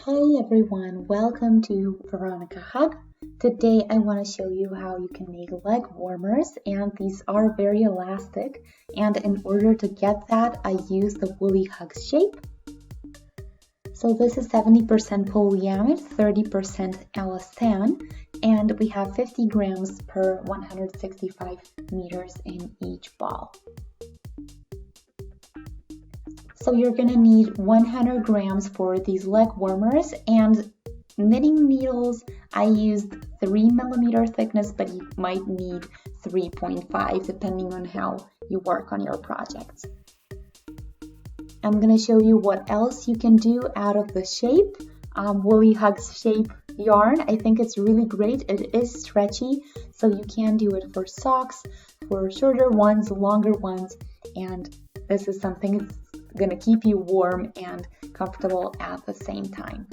Hi everyone, welcome to Veronika Hug. Today I want to show you how you can make leg warmers, and these are very elastic, and in order to get that I use the woolly hug shape. So this is 70% polyamide, 30% elastane, and we have 50 grams per 165 meters in each ball. So you're going to need 100 grams for these leg warmers, and knitting needles, I used 3 millimeter thickness, but you might need 3.5 depending on how you work on your projects. I'm going to show you what else you can do out of the shape, woolly hugs shape yarn. I think it's really great. It is stretchy, so you can do it for socks, for shorter ones, longer ones, and this is something that's going to keep you warm and comfortable at the same time.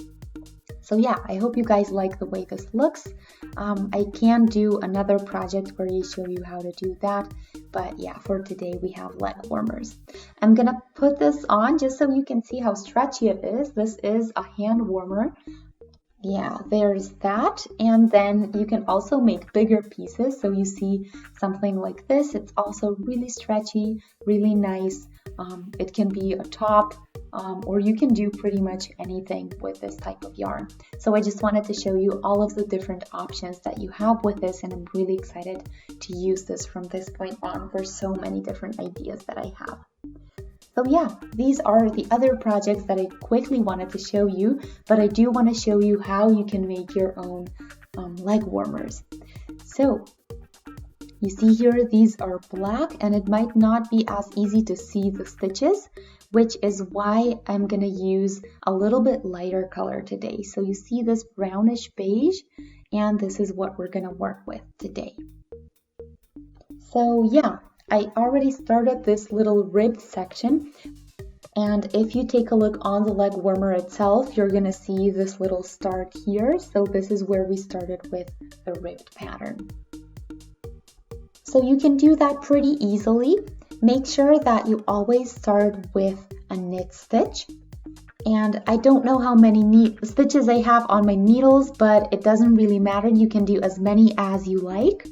So yeah, I hope you guys like the way this looks. I can do another project where I show you how to do that, but yeah, for today we have leg warmers. I'm gonna put this on just so you can see how stretchy it is. This is a hand warmer. Yeah, there's that, and then you can also make bigger pieces, so you see something like this. It's also really stretchy, really nice. It can be a top, or you can do pretty much anything with this type of yarn. So I just wanted to show you all of the different options that you have with this, and I'm really excited to use this from this point on for so many different ideas that I have. So yeah, these are the other projects that I quickly wanted to show you, but I do want to show you how you can make your own leg warmers. So you see here, these are black, and it might not be as easy to see the stitches, which is why I'm going to use a little bit lighter color today. So you see this brownish beige, and this is what we're going to work with today. So yeah, I already started this little ribbed section, and if you take a look on the leg warmer itself, you're going to see this little start here. So this is where we started with the ribbed pattern. So you can do that pretty easily. Make sure that you always start with a knit stitch. And I don't know how many stitches I have on my needles, but it doesn't really matter. You can do as many as you like.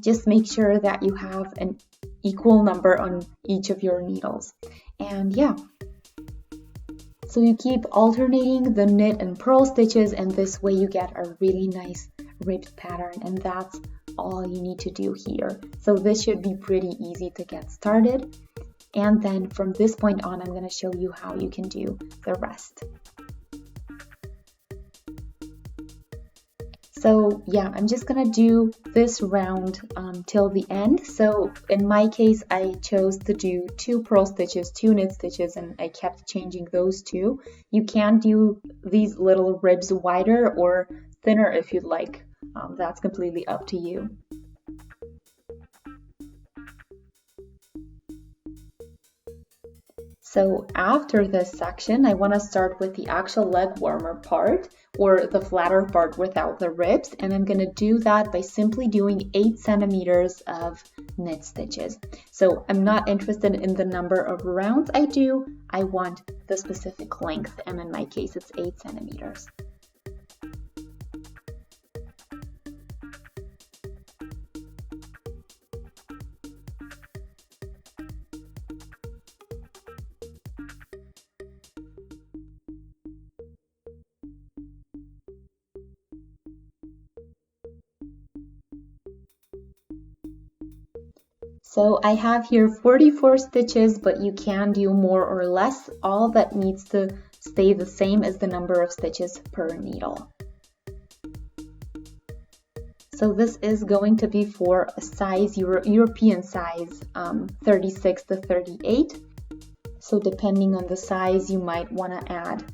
Just make sure that you have an equal number on each of your needles. And yeah. So you keep alternating the knit and purl stitches, and this way you get a really nice ribbed pattern, and that's all you need to do here. So this should be pretty easy to get started, and then from this point on I'm going to show you how you can do the rest. So yeah, I'm just gonna do this round till the end. So in my case, I chose to do 2 purl stitches, 2 knit stitches, and I kept changing those 2. You can do these little ribs wider or thinner if you'd like. That's completely up to you. So after this section, I want to start with the actual leg warmer part, or the flatter part without the ribs, and I'm going to do that by simply doing 8 centimeters of knit stitches. So I'm not interested in the number of rounds I do, I want the specific length, and in my case it's 8 centimeters. So I have here 44 stitches, but you can do more or less. All that needs to stay the same as the number of stitches per needle. So this is going to be for a size, European size, 36 to 38. So depending on the size, you might want to add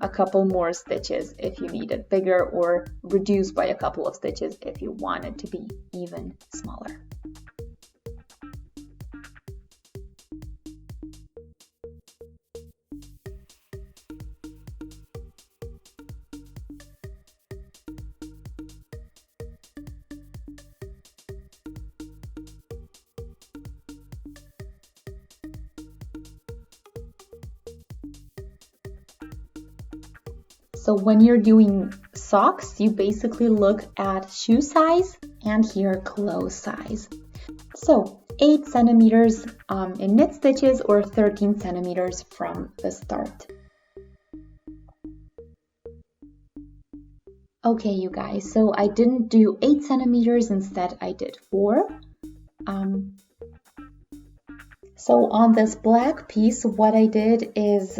a couple more stitches if you need it bigger, or reduce by a couple of stitches if you want it to be even smaller. So when you're doing socks, you basically look at shoe size and here clothes size. So 8 centimeters in knit stitches or 13 centimeters from the start. Okay, you guys, so I didn't do 8 centimeters, instead I did 4. So on this black piece, what I did is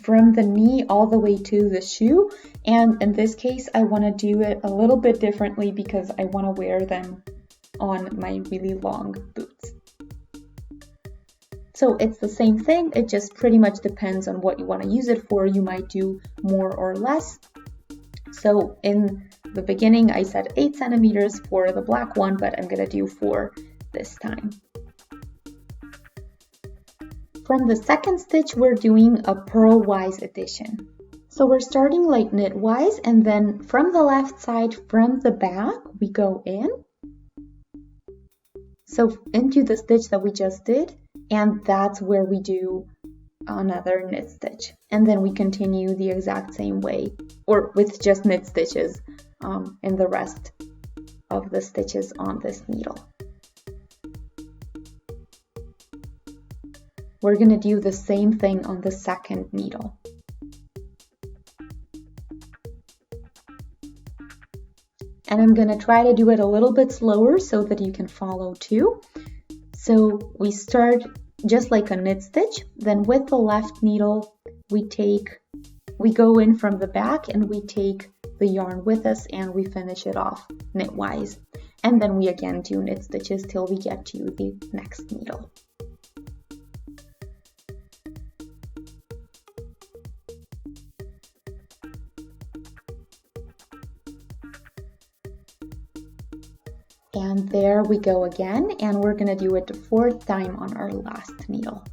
from the knee all the way to the shoe. And in this case, I want to do it a little bit differently because I want to wear them on my really long boots. So it's the same thing, it just pretty much depends on what you want to use it for. You might do more or less. So in the beginning, I said 8 centimeters for the black one, but I'm going to do 4 this time. From the second stitch, we're doing a purlwise addition. So we're starting like knitwise, and then from the left side, from the back, we go in. So into the stitch that we just did, and that's where we do another knit stitch. And then we continue the exact same way, or with just knit stitches in the rest of the stitches on this needle. We're going to do the same thing on the second needle. And I'm going to try to do it a little bit slower so that you can follow too. So we start just like a knit stitch, then with the left needle we go in from the back and we take the yarn with us and we finish it off knitwise. And then we again do knit stitches till we get to the next needle. And there we go again, and we're going to do it the 4th time on our last needle.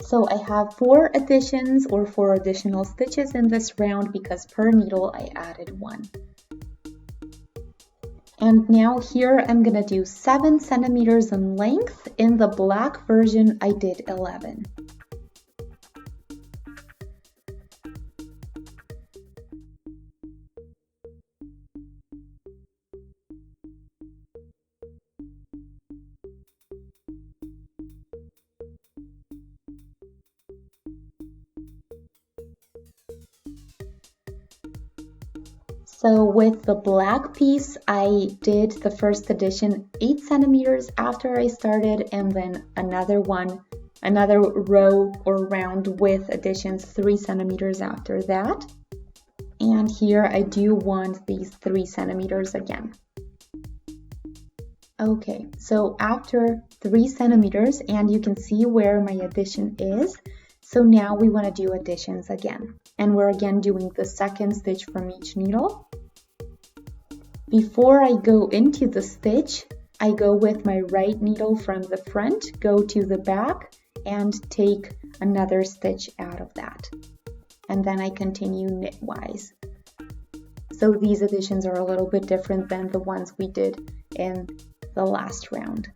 So I have 4 additions or 4 additional stitches in this round because per needle I added 1. And now here I'm going to do 7 centimeters in length. In the black version I did 11. So with the black piece, I did the first addition 8 centimeters after I started, and then another row or round with additions 3 centimeters after that. And here I do want these 3 centimeters again. Okay, so after 3 centimeters, and you can see where my addition is. So now we want to do additions again. And we're again doing the second stitch from each needle. Before I go into the stitch, I go with my right needle from the front, go to the back, and take another stitch out of that. And then I continue knitwise. So these additions are a little bit different than the ones we did in the last round.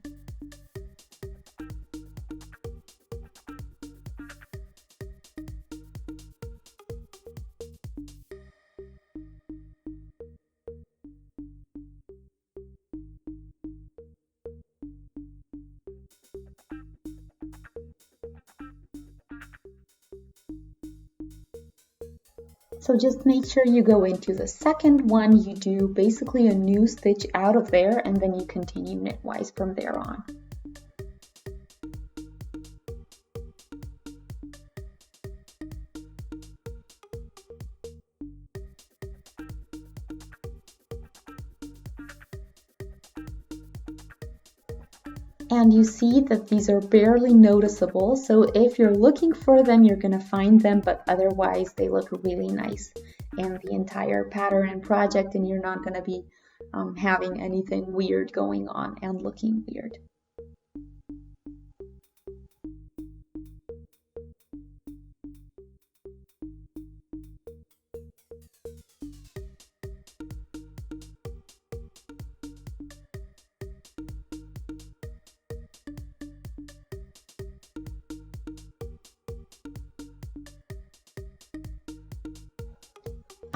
So just make sure you go into the second one, you do basically a new stitch out of there, and then you continue knitwise from there on. And you see that these are barely noticeable, so if you're looking for them, you're going to find them, but otherwise they look really nice in the entire pattern and project, and you're not going to be having anything weird going on and looking weird.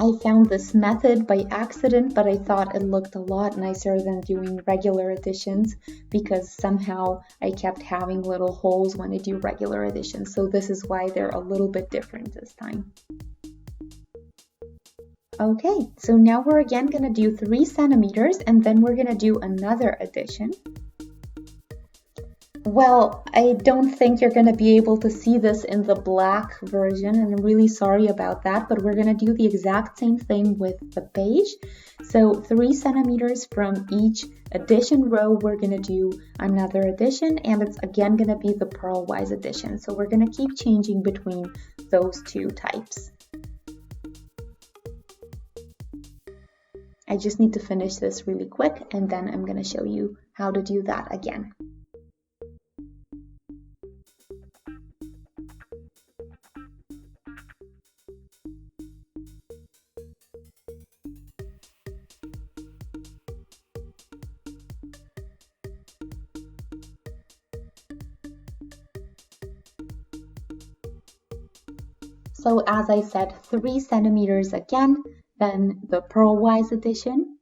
I found this method by accident, but I thought it looked a lot nicer than doing regular additions because somehow I kept having little holes when I do regular additions. So this is why they're a little bit different this time. Okay, so now we're again going to do 3 centimeters and then we're going to do another addition. Well, I don't think you're going to be able to see this in the black version, and I'm really sorry about that, but we're going to do the exact same thing with the page. So 3 centimeters from each addition row, we're going to do another addition, and it's again going to be the purlwise addition. So we're going to keep changing between those two types. I just need to finish this really quick, and then I'm going to show you how to do that again. So as I said, 3 centimeters again, then the purlwise addition.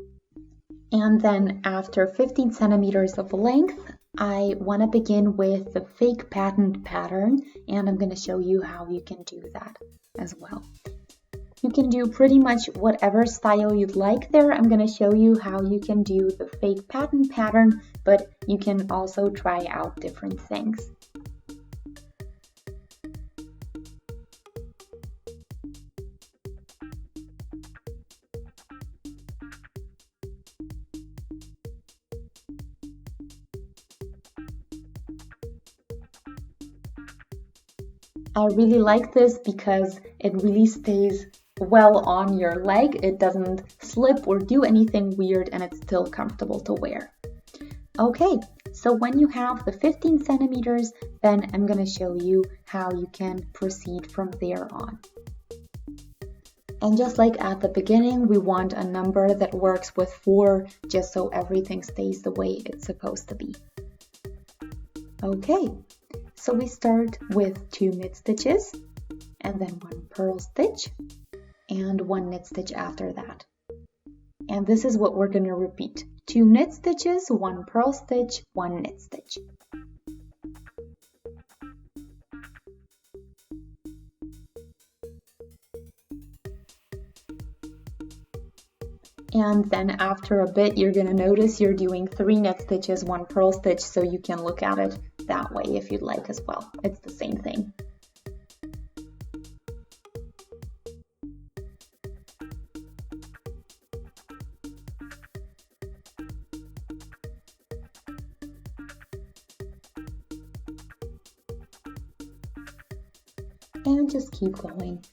And then after 15 centimeters of length, I want to begin with the fake patterned pattern, and I'm going to show you how you can do that as well. You can do pretty much whatever style you'd like there. I'm going to show you how you can do the fake pattern pattern, but you can also try out different things. I really like this because it really stays well on your leg. It doesn't slip or do anything weird, and it's still comfortable to wear. Okay, so when you have the 15 centimeters, then I'm going to show you how you can proceed from there on. And just like at the beginning, we want a number that works with 4 just so everything stays the way it's supposed to be. Okay. So we start with 2 knit stitches and then 1 purl stitch and 1 knit stitch after that. And this is what we're going to repeat. 2 knit stitches, 1 purl stitch, 1 knit stitch. And then after a bit, you're going to notice you're doing 3 knit stitches, 1 purl stitch, so you can look at it that way if you'd like as well. It's the same thing. And just keep going.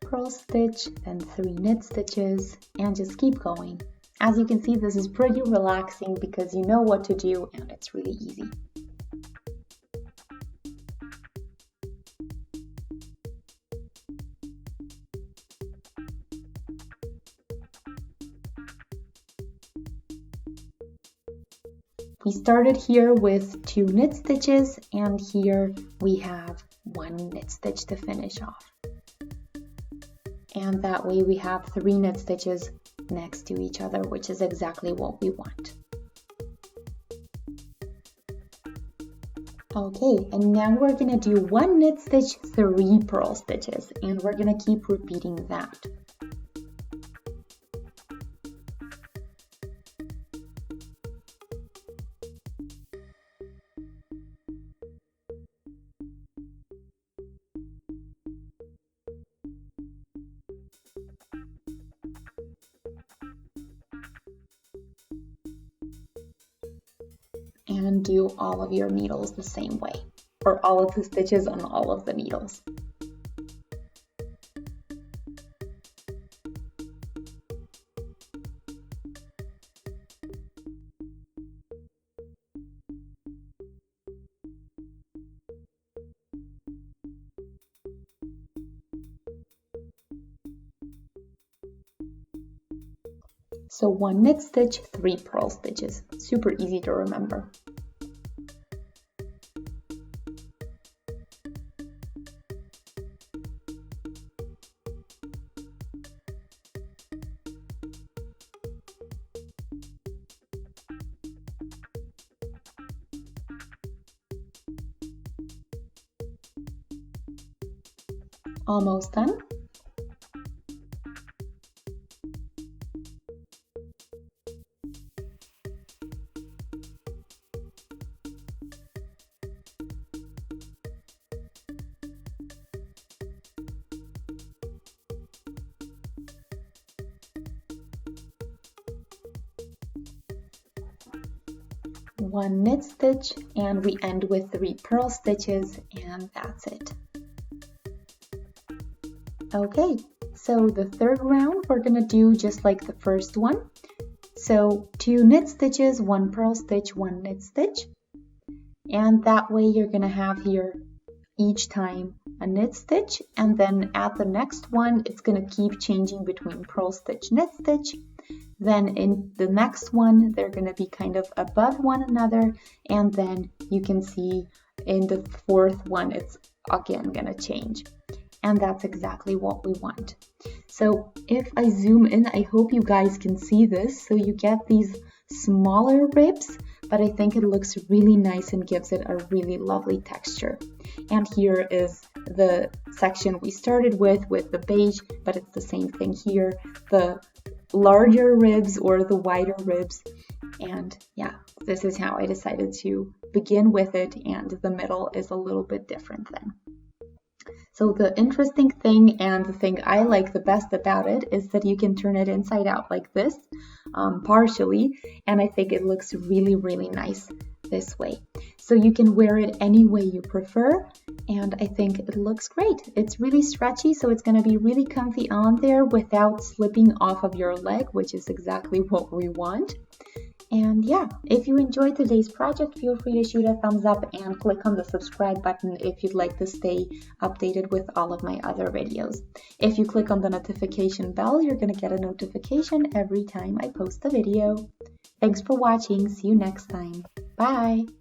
Purl stitch, then 3 knit stitches, and just keep going. As you can see, this is pretty relaxing because you know what to do and it's really easy. We started here with 2 knit stitches, and here we have 1 knit stitch to finish off. And that way we have 3 knit stitches next to each other, which is exactly what we want. Okay, and now we're going to do 1 knit stitch, 3 purl stitches, and we're going to keep repeating that. And do all of your needles the same way, or all of the stitches on all of the needles. So 1 knit stitch, 3 purl stitches. Super easy to remember. Almost done. One knit stitch, and we end with 3 purl stitches, and that's it. Okay, so the third round we're gonna do just like the first one. So 2 knit stitches, 1 purl stitch, 1 knit stitch, and that way you're gonna have here each time a knit stitch, and then at the next one it's gonna keep changing between purl stitch, knit stitch. Then in the next one they're gonna be kind of above one another, and then you can see in the fourth one it's again gonna change. And that's exactly what we want. So if I zoom in, I hope you guys can see this. So you get these smaller ribs, but I think it looks really nice and gives it a really lovely texture. And here is the section we started with the beige, but it's the same thing here. The larger ribs or the wider ribs. And yeah, this is how I decided to begin with it, and the middle is a little bit different then. So the interesting thing, and the thing I like the best about it, is that you can turn it inside out like this, partially, and I think it looks really, really nice this way. So you can wear it any way you prefer, and I think it looks great. It's really stretchy, so it's going to be really comfy on there without slipping off of your leg, which is exactly what we want. And yeah, if you enjoyed today's project, feel free to shoot a thumbs up and click on the subscribe button if you'd like to stay updated with all of my other videos. If you click on the notification bell, you're going to get a notification every time I post a video. Thanks for watching. See you next time. Bye!